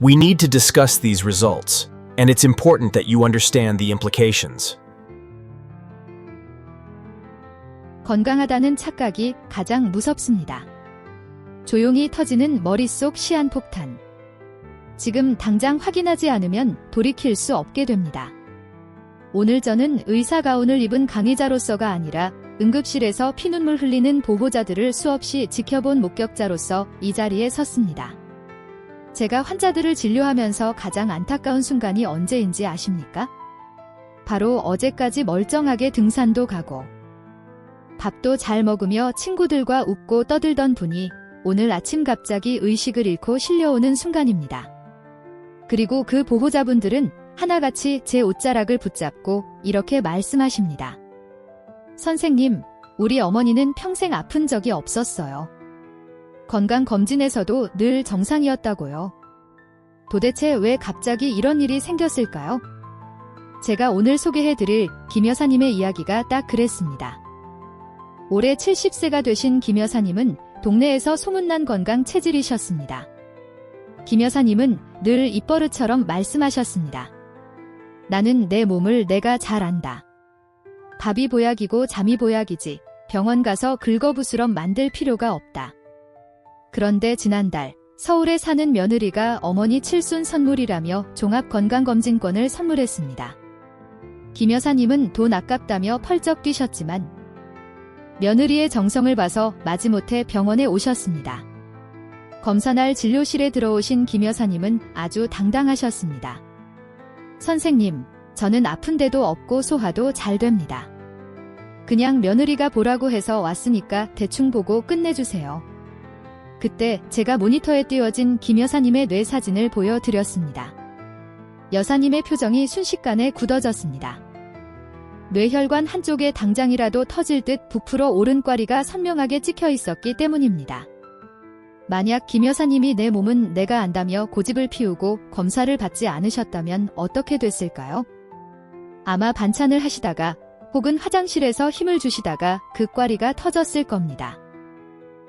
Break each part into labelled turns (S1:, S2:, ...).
S1: We need to discuss these results, and it's important that you understand the implications.
S2: 건강하다는 착각이 가장 무섭습니다. 조용히 터지는 머릿속 시한폭탄. 지금 당장 확인하지 않으면 돌이킬 수 없게 됩니다. 오늘 저는 의사 가운을 입은 강의자로서가 아니라 응급실에서 피눈물 흘리는 보호자들을 수없이 지켜본 목격자로서 이 자리에 섰습니다. 제가 환자들을 진료하면서 가장 안타까운 순간이 언제인지 아십니까? 바로 어제까지 멀쩡하게 등산도 가고 밥도 잘 먹으며 친구들과 웃고 떠들던 분이 오늘 아침 갑자기 의식을 잃고 실려오는 순간입니다. 그리고 그 보호자분들은 하나같이 제 옷자락을 붙잡고 이렇게 말씀하십니다. 선생님, 우리 어머니는 평생 아픈 적이 없었어요. 건강검진에서도 늘 정상이었다고요. 도대체 왜 갑자기 이런 일이 생겼을까요? 제가 오늘 소개해드릴 김 여사님의 이야기가 딱 그랬습니다. 올해 70세가 되신 김 여사님은 동네에서 소문난 건강 체질이셨습니다. 김 여사님은 늘 입버릇처럼 말씀하셨습니다. 나는 내 몸을 내가 잘 안다. 밥이 보약이고 잠이 보약이지 병원 가서 긁어부스럼 만들 필요가 없다. 그런데 지난달 서울에 사는 며느리가 어머니 칠순 선물이라며 종합건강검진권을 선물했습니다. 김 여사님은 돈 아깝다며 펄쩍 뛰셨지만 며느리의 정성을 봐서 마지못해 병원에 오셨습니다. 검사날 진료실에 들어오신 김 여사님은 아주 당당하셨습니다. 선생님, 저는 아픈데도 없고 소화도 잘 됩니다. 그냥 며느리가 보라고 해서 왔으니까 대충 보고 끝내주세요. 그때 제가 모니터에 띄워진 김 여사님의 뇌 사진을 보여드렸습니다. 여사님의 표정이 순식간에 굳어졌습니다. 뇌혈관 한쪽에 당장이라도 터질 듯 부풀어 오른 꽈리가 선명하게 찍혀 있었기 때문입니다. 만약 김 여사님이 내 몸은 내가 안다며 고집을 피우고 검사를 받지 않으셨다면 어떻게 됐을까요? 아마 반찬을 하시다가 혹은 화장실에서 힘을 주시다가 그 꽈리가 터졌을 겁니다.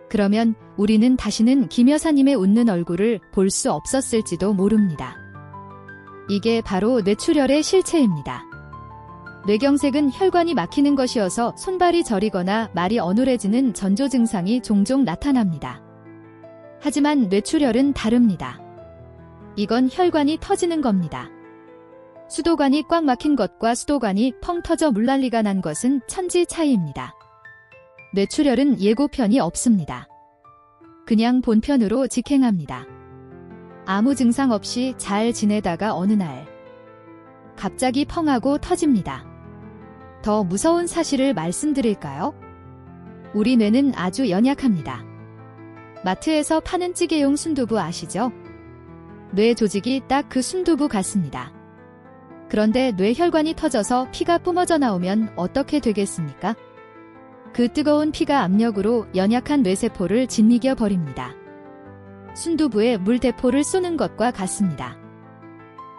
S2: 그러면 우리는 다시는 김 여사님의 웃는 얼굴을 볼 수 없었을지도 모릅니다. 이게 바로 뇌출혈의 실체입니다. 뇌경색은 혈관이 막히는 것이어서 손발이 저리거나 말이 어눌해지는 전조 증상이 종종 나타납니다. 하지만 뇌출혈은 다릅니다. 이건 혈관이 터지는 겁니다. 수도관이 꽉 막힌 것과 수도관이 펑 터져 물난리가 난 것은 천지 차이입니다. 뇌출혈은 예고편이 없습니다. 그냥 본편으로 직행합니다. 아무 증상 없이 잘 지내다가 어느 날 갑자기 펑 하고 터집니다. 더 무서운 사실을 말씀드릴까요? 우리 뇌는 아주 연약합니다. 마트에서 파는 찌개용 순두부 아시죠? 뇌 조직이 딱 그 순두부 같습니다. 그런데 뇌혈관이 터져서 피가 뿜어져 나오면 어떻게 되겠습니까? 그 뜨거운 피가 압력으로 연약한 뇌세포를 짓이겨 버립니다. 순두부에 물대포를 쏘는 것과 같습니다.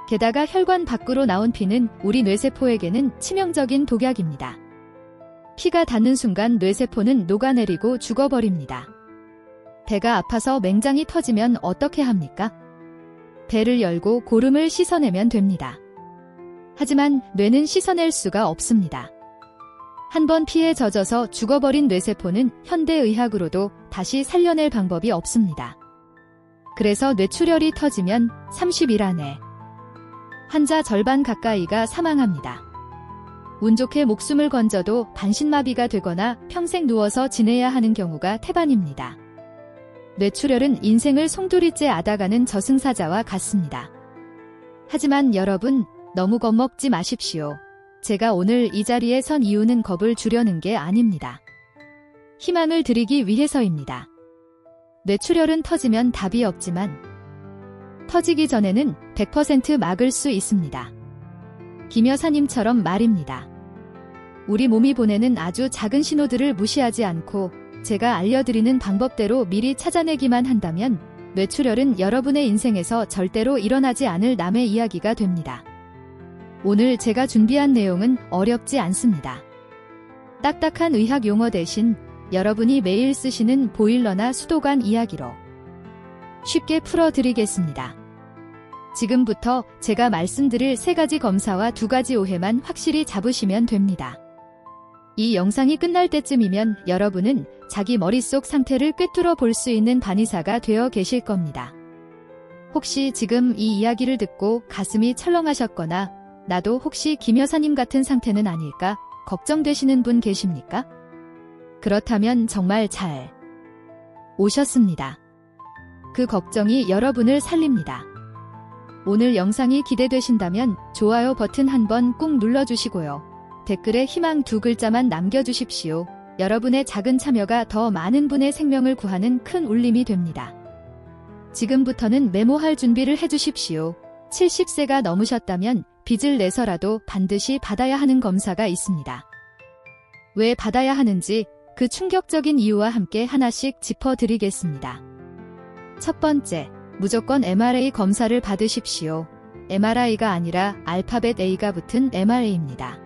S2: 게다가 혈관 밖으로 나온 피는 우리 뇌세포에게는 치명적인 독약입니다. 피가 닿는 순간 뇌세포는 녹아내리고 죽어버립니다. 배가 아파서 맹장이 터지면 어떻게 합니까? 배를 열고 고름을 씻어내면 됩니다. 하지만 뇌는 씻어낼 수가 없습니다. 한번 피에 젖어서 죽어버린 뇌세포는 현대의학으로도 다시 살려낼 방법이 없습니다. 그래서 뇌출혈이 터지면 30일 안에 환자 절반 가까이가 사망합니다. 운 좋게 목숨을 건져도 반신마비가 되거나 평생 누워서 지내야 하는 경우가 태반입니다. 뇌출혈은 인생을 송두리째 앓아가는 저승사자와 같습니다. 하지만 여러분, 너무 겁먹지 마십시오. 제가 오늘 이 자리에 선 이유는 겁을 주려는 게 아닙니다. 희망을 드리기 위해서입니다. 뇌출혈은 터지면 답이 없지만 터지기 전에는 100% 막을 수 있습니다. 김 여사님처럼 말입니다. 우리 몸이 보내는 아주 작은 신호들을 무시하지 않고 제가 알려드리는 방법대로 미리 찾아내기만 한다면 뇌출혈은 여러분의 인생에서 절대로 일어나지 않을 남의 이야기가 됩니다. 오늘 제가 준비한 내용은 어렵지 않습니다. 딱딱한 의학 용어 대신 여러분이 매일 쓰시는 보일러나 수도관 이야기로 쉽게 풀어드리겠습니다. 지금부터 제가 말씀드릴 3가지 검사와 2가지 오해만 확실히 잡으시면 됩니다. 이 영상이 끝날 때쯤이면 여러분은 자기 머릿속 상태를 꿰뚫어 볼 수 있는 반의사가 되어 계실 겁니다. 혹시 지금 이 이야기를 듣고 가슴이 철렁하셨거나 나도 혹시 김 여사님 같은 상태는 아닐까 걱정되시는 분 계십니까? 그렇다면 정말 잘 오셨습니다. 그 걱정이 여러분을 살립니다. 오늘 영상이 기대되신다면 좋아요 버튼 한번 꾹 눌러주시고요. 댓글에 희망 2글자만 남겨주십시오. 여러분의 작은 참여가 더 많은 분의 생명을 구하는 큰 울림이 됩니다. 지금부터는 메모할 준비를 해주십시오. 70세가 넘으셨다면 빚을 내서라도 반드시 받아야 하는 검사가 있습니다. 왜 받아야 하는지 그 충격적인 이유와 함께 하나씩 짚어드리겠습니다. 첫 번째, 무조건 MRA 검사를 받으십시오. MRI가 아니라 알파벳 A가 붙은 MRA입니다.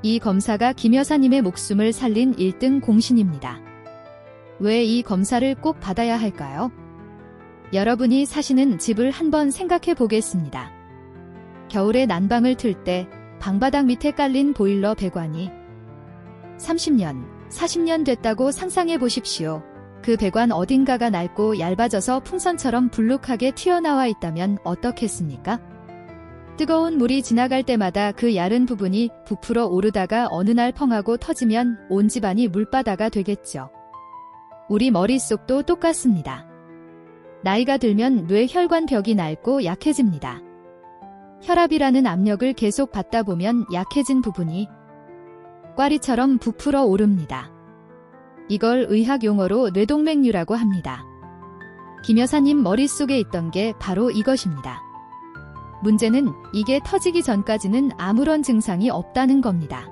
S2: 이 검사가 김 여사님의 목숨을 살린 1등 공신입니다. 왜 이 검사를 꼭 받아야 할까요? 여러분이 사시는 집을 한번 생각해 보겠습니다. 겨울에 난방을 틀 때 방바닥 밑에 깔린 보일러 배관이 30년, 40년 됐다고 상상해 보십시오. 그 배관 어딘가가 낡고 얇아져서 풍선처럼 불룩하게 튀어나와 있다면 어떻겠습니까? 뜨거운 물이 지나갈 때마다 그 야른 부분이 부풀어 오르다가 어느 날 펑하고 터지면 온 집안이 물바다가 되겠죠. 우리 머릿속도 똑같습니다. 나이가 들면 뇌혈관 벽이 낡고 약해집니다. 혈압이라는 압력을 계속 받다 보면 약해진 부분이 꽈리처럼 부풀어 오릅니다. 이걸 의학 용어로 뇌동맥류라고 합니다. 김 여사님 머릿속에 있던 게 바로 이것입니다. 문제는 이게 터지기 전까지는 아무런 증상이 없다는 겁니다.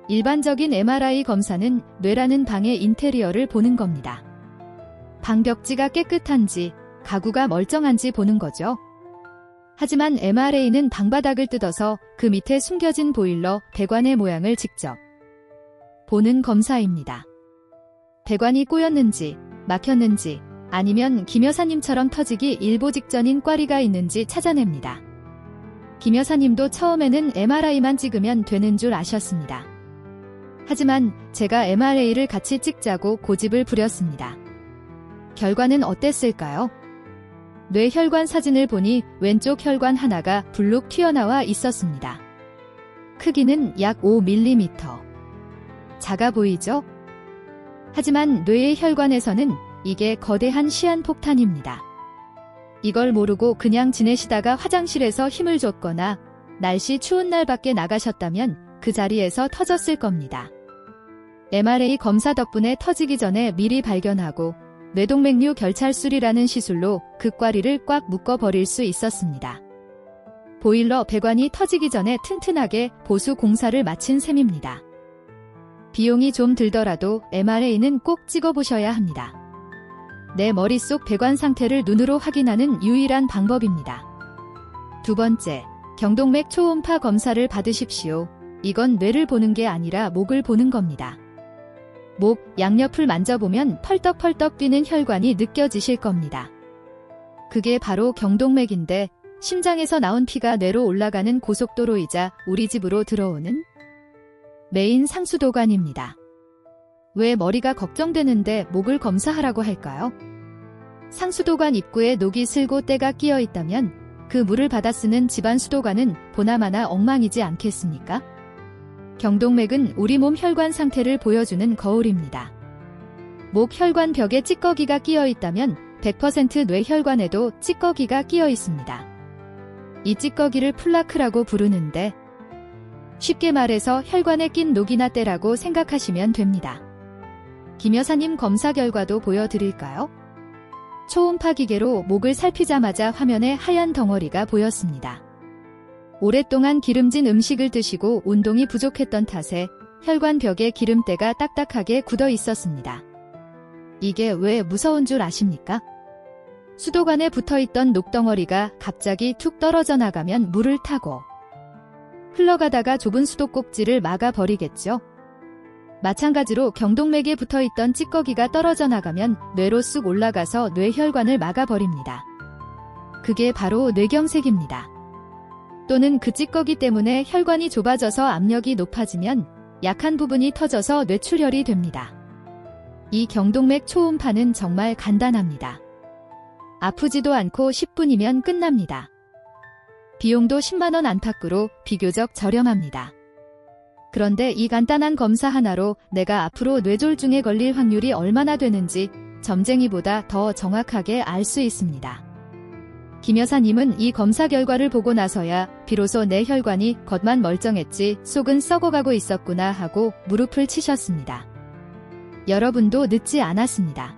S2: 일반적인 MRI 검사는 뇌라는 방의 인테리어를 보는 겁니다. 방 벽지가 깨끗한지, 가구가 멀쩡한지 보는 거죠. 하지만 MRA는 방바닥을 뜯어서 그 밑에 숨겨진 보일러, 배관의 모양을 직접 보는 검사입니다. 배관이 꼬였는지, 막혔는지, 아니면 김 여사님처럼 터지기 일보 직전인 꽈리가 있는지 찾아냅니다. 김 여사님도 처음에는 MRI만 찍으면 되는 줄 아셨습니다. 하지만 제가 MRA를 같이 찍자고 고집을 부렸습니다. 결과는 어땠을까요? 뇌혈관 사진을 보니 왼쪽 혈관 하나가 불룩 튀어나와 있었습니다. 크기는 약 5mm. 작아 보이죠? 하지만 뇌의 혈관에서는 이게 거대한 시한폭탄입니다. 이걸 모르고 그냥 지내시다가 화장실에서 힘을 줬거나 날씨 추운 날 밖에 나가셨다면 그 자리에서 터졌을 겁니다. MRA 검사 덕분에 터지기 전에 미리 발견하고 뇌동맥류 결찰술이라는 시술로 그 꽈리를 꽉 묶어버릴 수 있었습니다. 보일러 배관이 터지기 전에 튼튼하게 보수 공사를 마친 셈입니다. 비용이 좀 들더라도 MRA는 꼭 찍어보셔야 합니다. 내 머릿속 배관 상태를 눈으로 확인하는 유일한 방법입니다. 두 번째, 경동맥 초음파 검사를 받으십시오. 이건 뇌를 보는 게 아니라 목을 보는 겁니다. 목 양옆을 만져보면 펄떡펄떡 뛰는 혈관이 느껴지실 겁니다. 그게 바로 경동맥인데 심장에서 나온 피가 뇌로 올라가는 고속도로이자 우리 집으로 들어오는 메인 상수도관입니다. 왜 머리가 걱정되는데 목을 검사하라고 할까요? 상수도관 입구에 녹이 슬고 때가 끼어 있다면 그 물을 받아 쓰는 집안 수도관은 보나마나 엉망이지 않겠습니까? 경동맥은 우리 몸 혈관 상태를 보여주는 거울입니다. 목 혈관 벽에 찌꺼기가 끼어 있다면 100% 뇌혈관에도 찌꺼기가 끼어 있습니다. 이 찌꺼기를 플라크라고 부르는데 쉽게 말해서 혈관에 낀 녹이나 때라고 생각하시면 됩니다. 김 여사님 검사 결과도 보여드릴까요? 초음파 기계로 목을 살피자마자 화면에 하얀 덩어리가 보였습니다. 오랫동안 기름진 음식을 드시고 운동이 부족했던 탓에 혈관 벽에 기름때가 딱딱하게 굳어 있었습니다. 이게 왜 무서운 줄 아십니까? 수도관에 붙어있던 녹덩어리가 갑자기 툭 떨어져 나가면 물을 타고 흘러가다가 좁은 수도꼭지를 막아버리겠죠? 마찬가지로 경동맥에 붙어있던 찌꺼기가 떨어져 나가면 뇌로 쑥 올라가서 뇌혈관을 막아버립니다. 그게 바로 뇌경색입니다. 또는 그 찌꺼기 때문에 혈관이 좁아져서 압력이 높아지면 약한 부분이 터져서 뇌출혈이 됩니다. 이 경동맥 초음파는 정말 간단합니다. 아프지도 않고 10분이면 끝납니다. 비용도 10만 원 안팎으로 비교적 저렴합니다. 그런데 이 간단한 검사 하나로 내가 앞으로 뇌졸중에 걸릴 확률이 얼마나 되는지 점쟁이보다 더 정확하게 알 수 있습니다. 김 여사님은 이 검사 결과를 보고 나서야 비로소 내 혈관이 겉만 멀쩡했지 속은 썩어가고 있었구나 하고 무릎을 치셨습니다. 여러분도 늦지 않았습니다.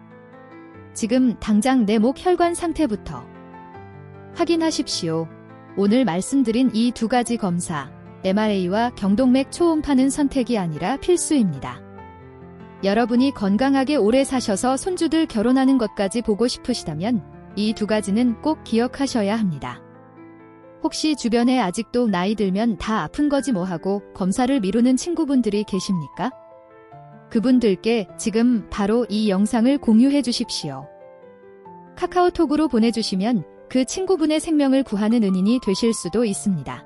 S2: 지금 당장 내 목 혈관 상태부터 확인하십시오. 오늘 말씀드린 이 두 가지 검사, MRA와 경동맥 초음파는 선택이 아니라 필수입니다. 여러분이 건강하게 오래 사셔서 손주들 결혼하는 것까지 보고 싶으시다면 이 두 가지는 꼭 기억하셔야 합니다. 혹시 주변에 아직도 나이 들면 다 아픈 거지 뭐 하고 검사를 미루는 친구분들이 계십니까? 그분들께 지금 바로 이 영상을 공유해 주십시오. 카카오톡으로 보내주시면 그 친구분의 생명을 구하는 은인이 되실 수도 있습니다.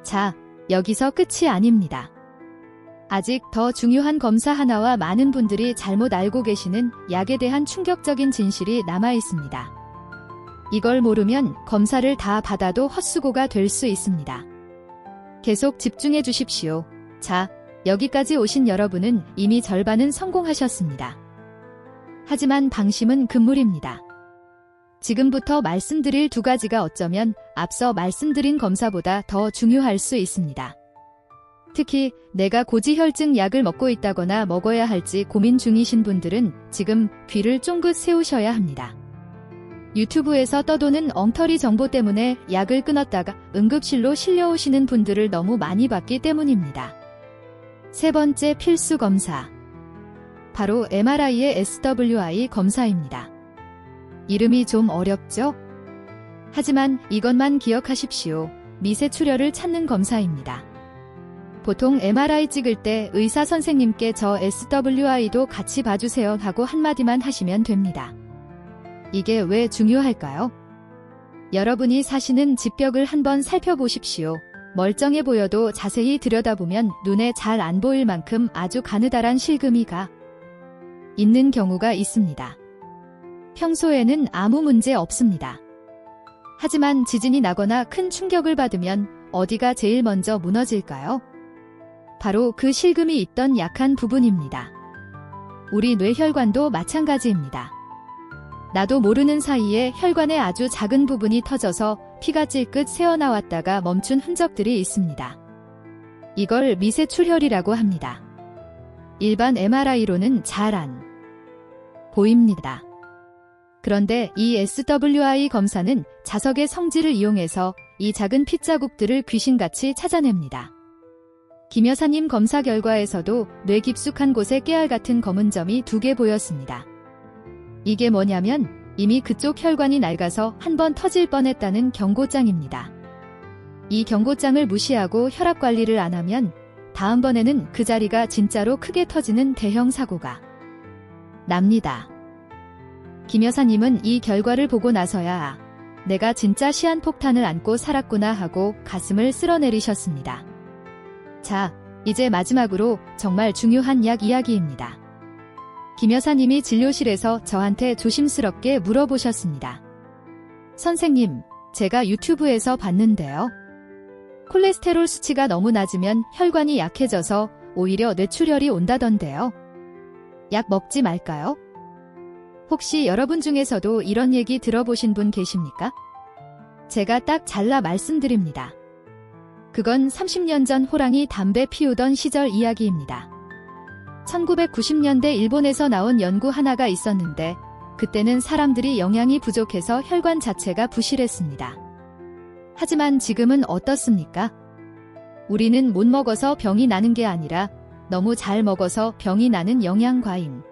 S2: 자, 여기서 끝이 아닙니다. 아직 더 중요한 검사 하나와 많은 분들이 잘못 알고 계시는 약에 대한 충격적인 진실이 남아 있습니다. 이걸 모르면 검사를 다 받아도 헛수고가 될 수 있습니다. 계속 집중해 주십시오. 자, 여기까지 오신 여러분은 이미 절반은 성공하셨습니다. 하지만 방심은 금물입니다. 지금부터 말씀드릴 두 가지가 어쩌면 앞서 말씀드린 검사보다 더 중요할 수 있습니다. 특히 내가 고지혈증 약을 먹고 있다거나 먹어야 할지 고민 중이신 분들은 지금 귀를 쫑긋 세우셔야 합니다. 유튜브에서 떠도는 엉터리 정보 때문에 약을 끊었다가 응급실로 실려오시는 분들을 너무 많이 봤기 때문입니다. 세 번째 필수 검사. 바로 MRI의 SWI 검사입니다. 이름이 좀 어렵죠? 하지만 이것만 기억하십시오. 미세출혈을 찾는 검사입니다. 보통 MRI 찍을 때 의사 선생님께 저 SWI도 같이 봐주세요 하고 한마디만 하시면 됩니다. 이게 왜 중요할까요? 여러분이 사시는 집벽을 한번 살펴보십시오. 멀쩡해 보여도 자세히 들여다보면 눈에 잘 안 보일 만큼 아주 가느다란 실금이가 있는 경우가 있습니다. 평소에는 아무 문제 없습니다. 하지만 지진이 나거나 큰 충격을 받으면 어디가 제일 먼저 무너질까요? 바로 그 실금이 있던 약한 부분입니다. 우리 뇌혈관도 마찬가지입니다. 나도 모르는 사이에 혈관의 아주 작은 부분이 터져서 피가 찔끗 새어나왔다가 멈춘 흔적들이 있습니다. 이걸 미세출혈이라고 합니다. 일반 MRI로는 잘 안 보입니다. 그런데 이 SWI 검사는 자석의 성질을 이용해서 이 작은 핏자국들을 귀신같이 찾아냅니다. 김 여사님 검사 결과에서도 뇌 깊숙한 곳에 깨알 같은 검은 점이 2개 보였습니다. 이게 뭐냐면 이미 그쪽 혈관이 낡아서 한번 터질 뻔했다는 경고장입니다. 이 경고장을 무시하고 혈압 관리를 안 하면 다음번에는 그 자리가 진짜로 크게 터지는 대형 사고가 납니다. 김 여사님은 이 결과를 보고 나서야 내가 진짜 시한폭탄을 안고 살았구나 하고 가슴을 쓸어내리셨습니다. 자, 이제 마지막으로 정말 중요한 약 이야기입니다. 김 여사님이 진료실에서 저한테 조심스럽게 물어보셨습니다. 선생님, 제가 유튜브에서 봤는데요. 콜레스테롤 수치가 너무 낮으면 혈관이 약해져서 오히려 뇌출혈이 온다던데요. 약 먹지 말까요? 혹시 여러분 중에서도 이런 얘기 들어보신 분 계십니까? 제가 딱 잘라 말씀드립니다. 그건 30년 전 호랑이 담배 피우던 시절 이야기입니다. 1990년대 일본에서 나온 연구 하나가 있었는데 그때는 사람들이 영양이 부족해서 혈관 자체가 부실했습니다. 하지만 지금은 어떻습니까? 우리는 못 먹어서 병이 나는 게 아니라 너무 잘 먹어서 병이 나는 영양과잉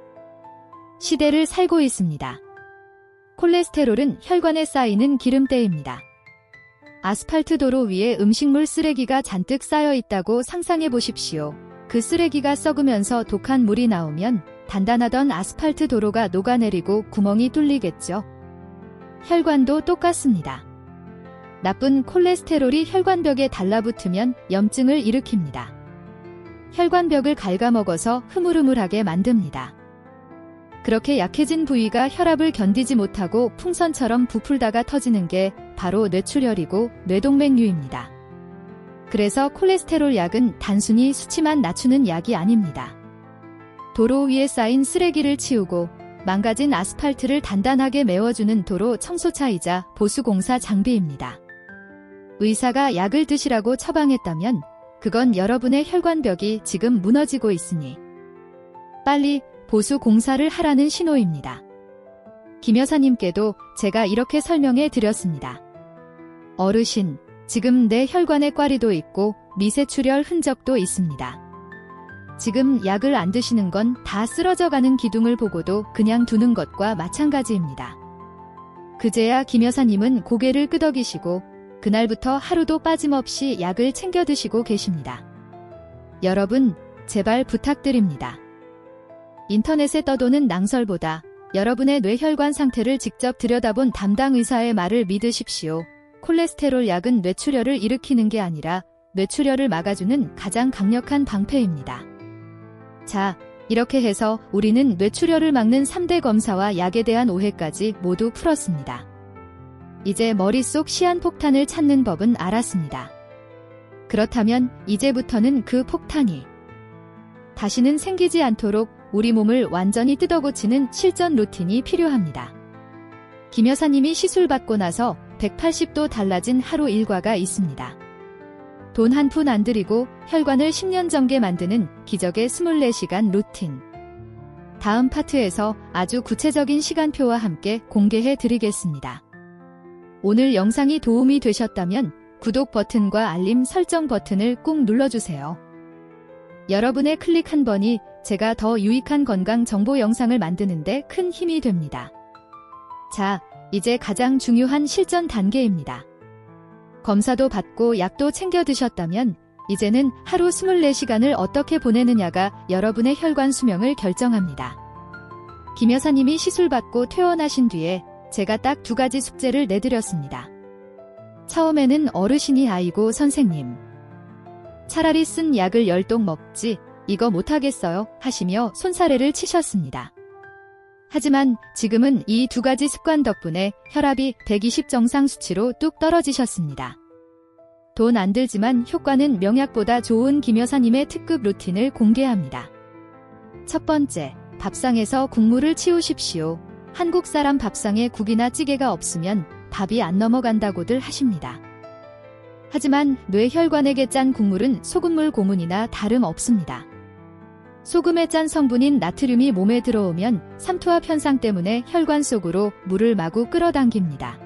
S2: 시대를 살고 있습니다. 콜레스테롤은 혈관에 쌓이는 기름때입니다. 아스팔트 도로 위에 음식물 쓰레기가 잔뜩 쌓여 있다고 상상해 보십시오. 그 쓰레기가 썩으면서 독한 물이 나오면 단단하던 아스팔트 도로가 녹아내리고 구멍이 뚫리겠죠. 혈관도 똑같습니다. 나쁜 콜레스테롤이 혈관벽에 달라붙으면 염증을 일으킵니다. 혈관벽을 갉아먹어서 흐물흐물하게 만듭니다. 그렇게 약해진 부위가 혈압을 견디지 못하고 풍선처럼 부풀다가 터지는 게 바로 뇌출혈이고 뇌동맥류입니다. 그래서 콜레스테롤 약은 단순히 수치만 낮추는 약이 아닙니다. 도로 위에 쌓인 쓰레기를 치우고 망가진 아스팔트를 단단하게 메워주는 도로 청소차이자 보수공사 장비입니다. 의사가 약을 드시라고 처방했다면 그건 여러분의 혈관벽이 지금 무너지고 있으니 빨리 보수공사를 하라는 신호입니다. 김 여사님께도 제가 이렇게 설명해 드렸습니다. 어르신, 지금 내 혈관에 꽈리도 있고 미세출혈 흔적도 있습니다. 지금 약을 안 드시는 건 다 쓰러져가는 기둥을 보고도 그냥 두는 것과 마찬가지입니다. 그제야 김 여사님은 고개를 끄덕이시고 그날부터 하루도 빠짐없이 약을 챙겨 드시고 계십니다. 여러분, 제발 부탁드립니다. 인터넷에 떠도는 낭설보다 여러분의 뇌혈관 상태를 직접 들여다본 담당 의사의 말을 믿으십시오. 콜레스테롤 약은 뇌출혈을 일으키는 게 아니라 뇌출혈을 막아주는 가장 강력한 방패입니다. 자, 이렇게 해서 우리는 뇌출혈을 막는 3대 검사와 약에 대한 오해까지 모두 풀었습니다. 이제 머릿속 시한폭탄을 찾는 법은 알았습니다. 그렇다면 이제부터는 그 폭탄이 다시는 생기지 않도록 우리 몸을 완전히 뜯어고치는 실전 루틴이 필요합니다. 김 여사님이 시술받고 나서 180도 달라진 하루 일과가 있습니다. 돈 한 푼 안 들이고 혈관을 10년 전게 만드는 기적의 24시간 루틴. 다음 파트에서 아주 구체적인 시간표와 함께 공개해 드리겠습니다. 오늘 영상이 도움이 되셨다면 구독 버튼과 알림 설정 버튼을 꾹 눌러주세요. 여러분의 클릭 한 번이 제가 더 유익한 건강 정보 영상을 만드는데 큰 힘이 됩니다. 자, 이제 가장 중요한 실전 단계입니다. 검사도 받고 약도 챙겨 드셨다면 이제는 하루 24시간을 어떻게 보내느냐가 여러분의 혈관 수명을 결정합니다. 김 여사님이 시술받고 퇴원하신 뒤에 제가 딱 2가지 숙제를 내드렸습니다. 처음에는 어르신이 아이고 선생님, 차라리 쓴 약을 10동 먹지 이거 못하겠어요 하시며 손사래를 치셨습니다. 하지만 지금은 이 2가지 습관 덕분에 혈압이 120 정상 수치로 뚝 떨어지셨습니다. 돈 안 들지만 효과는 명약보다 좋은 김 여사님의 특급 루틴을 공개합니다. 첫 번째, 밥상에서 국물을 치우십시오. 한국 사람 밥상에 국이나 찌개가 없으면 밥이 안 넘어간다고들 하십니다. 하지만 뇌혈관에게 짠 국물은 소금물 고문이나 다름없습니다. 소금의 짠 성분인 나트륨이 몸에 들어오면 삼투압 현상 때문에 혈관 속으로 물을 마구 끌어당깁니다.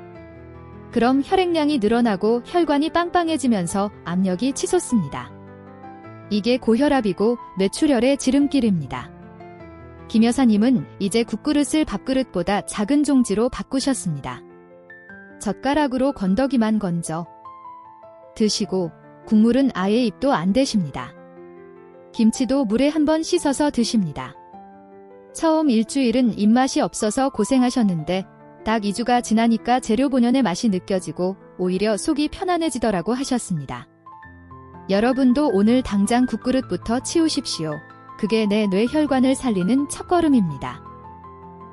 S2: 그럼 혈액량이 늘어나고 혈관이 빵빵해지면서 압력이 치솟습니다. 이게 고혈압이고 뇌출혈의 지름길입니다. 김 여사님은 이제 국그릇을 밥그릇보다 작은 종지로 바꾸셨습니다. 젓가락으로 건더기만 건져 드시고 국물은 아예 입도 안 대십니다. 김치도 물에 한번 씻어서 드십니다. 처음 일주일은 입맛이 없어서 고생하셨는데 딱 2주가 지나니까 재료 본연의 맛이 느껴지고 오히려 속이 편안해지더라고 하셨습니다. 여러분도 오늘 당장 국그릇부터 치우십시오. 그게 내 뇌혈관을 살리는 첫걸음입니다.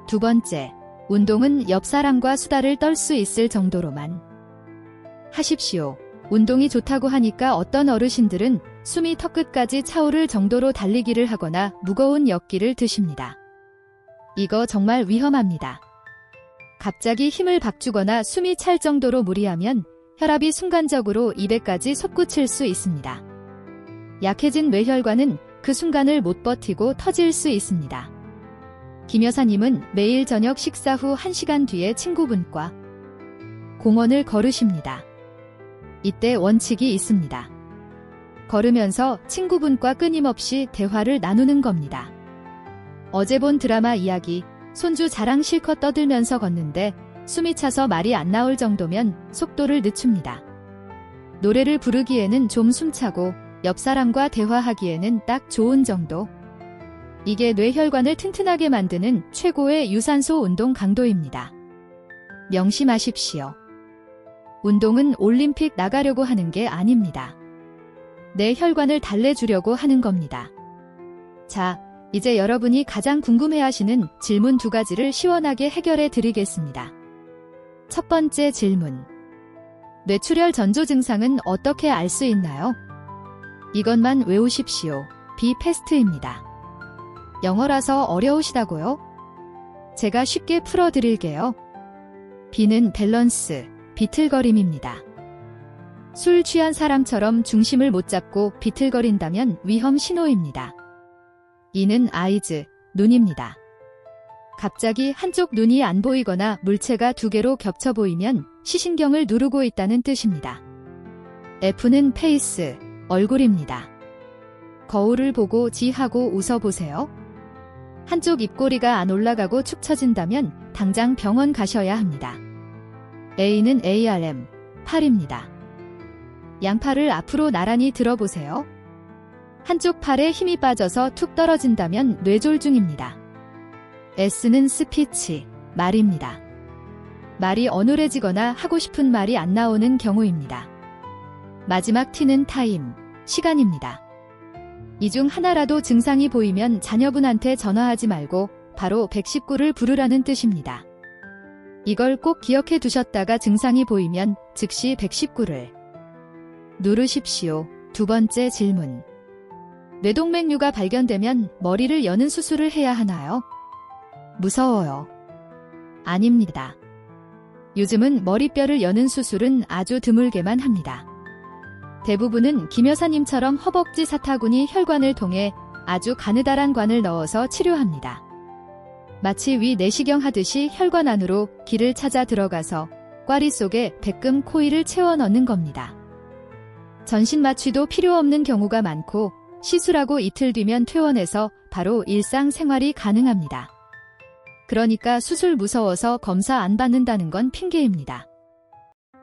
S2: 두 번째, 운동은 옆 사람과 수다를 떨 수 있을 정도로만 하십시오. 운동이 좋다고 하니까 어떤 어르신들은 숨이 턱끝까지 차오를 정도로 달리기를 하거나 무거운 엿기를 드십니다. 이거 정말 위험합니다. 갑자기 힘을 박주거나 숨이 찰 정도로 무리하면 혈압이 순간적으로 200까지 솟구칠 수 있습니다. 약해진 뇌혈관은 그 순간을 못 버티고 터질 수 있습니다. 김 여사님은 매일 저녁 식사 후 1시간 뒤에 친구분과 공원을 걸으십니다. 이때 원칙이 있습니다. 걸으면서 친구분과 끊임없이 대화를 나누는 겁니다. 어제 본 드라마 이야기, 손주 자랑 실컷 떠들면서 걷는데 숨이 차서 말이 안 나올 정도면 속도를 늦춥니다. 노래를 부르기에는 좀 숨차고 옆 사람과 대화하기에는 딱 좋은 정도. 이게 뇌혈관을 튼튼하게 만드는 최고의 유산소 운동 강도입니다. 명심하십시오. 운동은 올림픽 나가려고 하는 게 아닙니다. 내 혈관을 달래주려고 하는 겁니다. 자, 이제 여러분이 가장 궁금해하시는 질문 2가지를 시원하게 해결해 드리겠습니다. 첫 번째 질문. 뇌출혈 전조 증상은 어떻게 알 수 있나요? 이것만 외우십시오. 비패스트입니다. 영어라서 어려우시다고요? 제가 쉽게 풀어드릴게요. B는 밸런스, 비틀거림입니다. 술 취한 사람처럼 중심을 못 잡고 비틀거린다면 위험 신호입니다. E는 아이즈, 눈입니다. 갑자기 한쪽 눈이 안 보이거나 물체가 2개로 겹쳐 보이면 시신경을 누르고 있다는 뜻입니다. F는 페이스, 얼굴입니다. 거울을 보고 지하고 웃어보세요. 한쪽 입꼬리가 안 올라가고 축 처진다면 당장 병원 가셔야 합니다. A는 ARM, 팔입니다. 양팔을 앞으로 나란히 들어보세요. 한쪽 팔에 힘이 빠져서 툭 떨어진다면 뇌졸중입니다. S는 스피치, 말입니다. 말이 어눌해지거나 하고 싶은 말이 안 나오는 경우입니다. 마지막 T는 타임, 시간입니다. 이 중 하나라도 증상이 보이면 자녀분한테 전화하지 말고 바로 119를 부르라는 뜻입니다. 이걸 꼭 기억해 두셨다가 증상이 보이면 즉시 119를 누르십시오. 두 번째 질문. 뇌동맥류가 발견되면 머리를 여는 수술을 해야 하나요? 무서워요. 아닙니다. 요즘은 머리뼈를 여는 수술은 아주 드물게만 합니다. 대부분은 김 여사님처럼 허벅지 사타구니 혈관을 통해 아주 가느다란 관을 넣어서 치료합니다. 마치 위 내시경 하듯이 혈관 안으로 길을 찾아 들어가서 꽈리 속에 백금 코일을 채워 넣는 겁니다. 전신 마취도 필요 없는 경우가 많고 시술하고 이틀 뒤면 퇴원해서 바로 일상생활이 가능합니다. 그러니까 수술 무서워서 검사 안 받는다는 건 핑계입니다.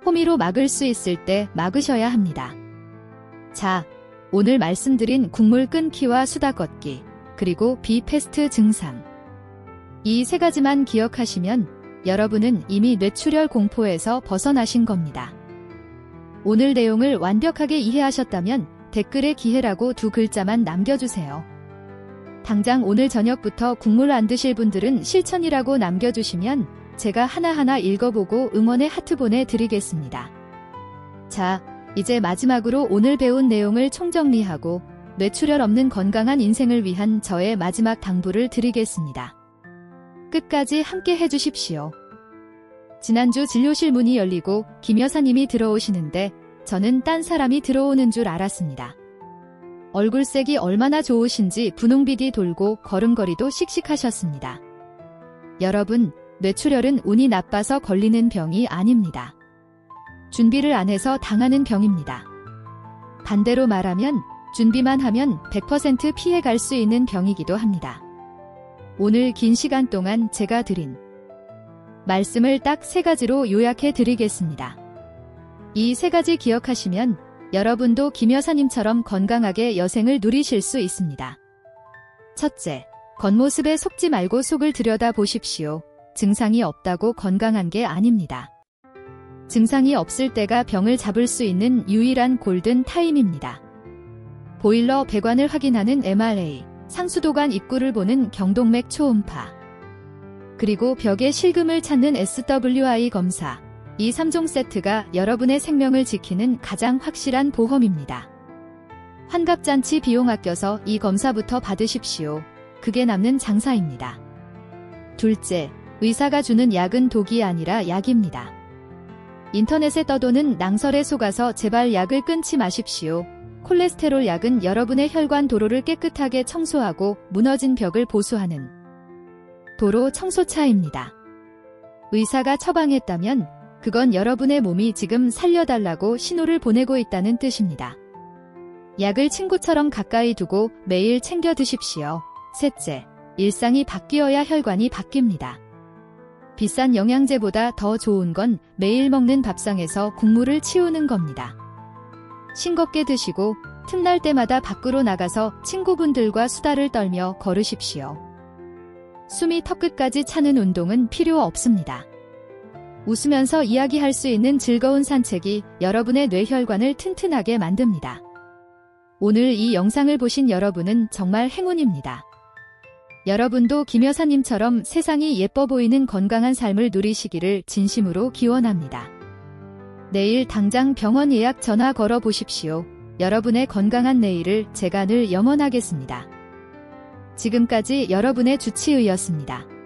S2: 호미로 막을 수 있을 때 막으셔야 합니다. 자, 오늘 말씀드린 국물 끊기와 수다 걷기, 그리고 비패스트 증상. 이 3가지만 기억하시면 여러분은 이미 뇌출혈 공포에서 벗어나신 겁니다. 오늘 내용을 완벽하게 이해하셨다면 댓글에 기회라고 2글자만 남겨주세요. 당장 오늘 저녁부터 국물 안 드실 분들은 실천이라고 남겨주시면 제가 하나하나 읽어보고 응원의 하트 보내드리겠습니다. 자, 이제 마지막으로 오늘 배운 내용을 총정리하고 뇌출혈 없는 건강한 인생을 위한 저의 마지막 당부를 드리겠습니다. 끝까지 함께 해주십시오. 지난주 진료실 문이 열리고 김 여사님이 들어오시는데 저는 딴 사람이 들어오는 줄 알았습니다. 얼굴색이 얼마나 좋으신지 분홍빛이 돌고 걸음걸이도 씩씩하셨습니다. 여러분, 뇌출혈은 운이 나빠서 걸리는 병이 아닙니다. 준비를 안 해서 당하는 병입니다. 반대로 말하면 준비만 하면 100% 피해갈 수 있는 병이기도 합니다. 오늘 긴 시간 동안 제가 드린 말씀을 딱 3가지로 요약해 드리겠습니다. 이 3가지 기억하시면 여러분도 김 여사님처럼 건강하게 여생을 누리실 수 있습니다. 첫째, 겉모습에 속지 말고 속을 들여다보십시오. 증상이 없다고 건강한 게 아닙니다. 증상이 없을 때가 병을 잡을 수 있는 유일한 골든 타임입니다. 보일러 배관을 확인하는 MRA, 상수도관 입구를 보는 경동맥 초음파, 그리고 벽에 실금을 찾는 SWI 검사, 이 3종 세트가 여러분의 생명을 지키는 가장 확실한 보험입니다. 환갑잔치 비용 아껴서 이 검사부터 받으십시오. 그게 남는 장사입니다. 둘째, 의사가 주는 약은 독이 아니라 약입니다. 인터넷에 떠도는 낭설에 속아서 제발 약을 끊지 마십시오. 콜레스테롤 약은 여러분의 혈관 도로를 깨끗하게 청소하고 무너진 벽을 보수하는 도로 청소차입니다. 의사가 처방했다면 그건 여러분의 몸이 지금 살려달라고 신호를 보내고 있다는 뜻입니다. 약을 친구처럼 가까이 두고 매일 챙겨 드십시오. 셋째, 일상이 바뀌어야 혈관이 바뀝니다. 비싼 영양제보다 더 좋은 건 매일 먹는 밥상에서 국물을 치우는 겁니다. 싱겁게 드시고 틈날 때마다 밖으로 나가서 친구분들과 수다를 떨며 걸으십시오. 숨이 턱끝까지 차는 운동은 필요 없습니다. 웃으면서 이야기할 수 있는 즐거운 산책이 여러분의 뇌혈관을 튼튼하게 만듭니다. 오늘 이 영상을 보신 여러분은 정말 행운입니다. 여러분도 김 여사님처럼 세상이 예뻐 보이는 건강한 삶을 누리시기를 진심으로 기원합니다. 내일 당장 병원 예약 전화 걸어 보십시오. 여러분의 건강한 내일을 제가 늘 영원하겠습니다. 지금까지 여러분의 주치의였습니다.